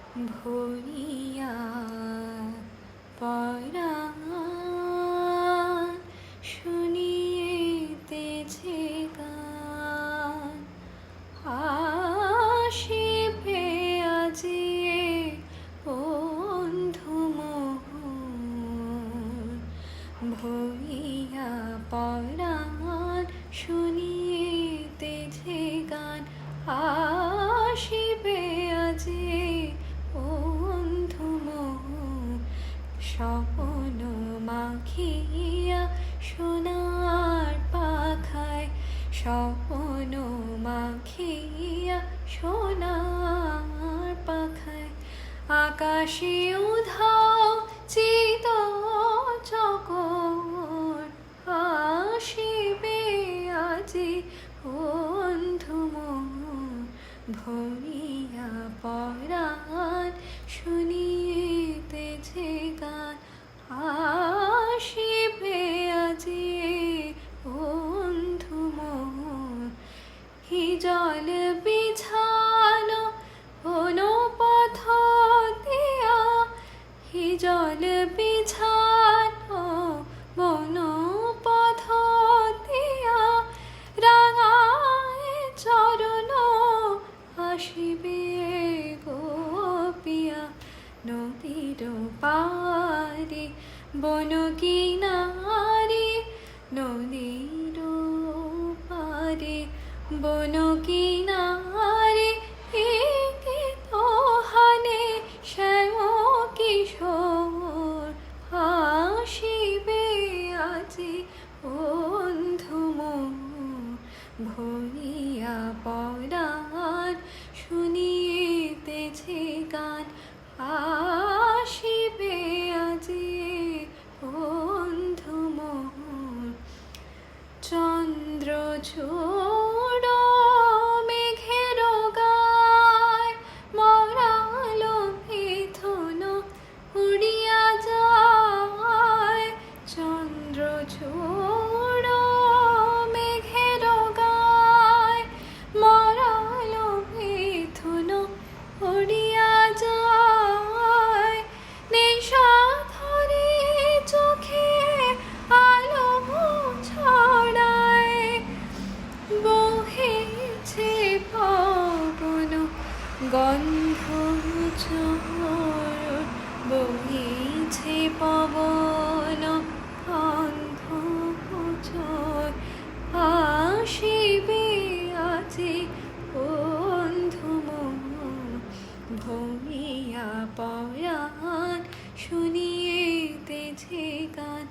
ভরিয়া পরাণ শুনিতেছে গান। আসিবে আজি বন্ধু মোর, ভরিয়া পরাণ শুনিতেছে গান। আসিবে আজি বন্ধু মোর, স্বপ্ন মাখিয়া সোনার পাখায়, স্বপ্ন মাখিয়া সোনার পাখায়। আকাশে উধাও চিত চকোর, আসিবে আজি বন্ধু মোর, ভরিয়া পরাণ শুনিতেছে গান। আসিবে আজি বন্ধু মোর, হি জল বিছানো কোন পথ দিয়া, হি জল বিছানো বন পথ দিয়া। রাঙায় চরণ আসিবে গোপিয়া, নদীর পারে বন কিনারে, নদীর পারে বন কিনারে। একে তোহানে শ্যাম কিশোর, আসিবে আজি বন্ধু মোর, ভরিয়া পরাণ শুনিতেছে গান। আসিবে আজি বন্ধু মোর, চন্দ্রচূড় মেঘের গায়, মরালো মিথুন উড়িয়া যায়। চন্দ্রচূড় মেঘের গায়, মরালো মিথুন উড়িয়া যায়। নিশাধরে চোখে আলো ছড়ায়, বহেছে পবন গন্ধ ঝড়, বহেছে পবন গন্ধ ঝড়। আসিবে আজি বন্ধু মোর, ভরিয়া পরাণ শুনিতেছে গান।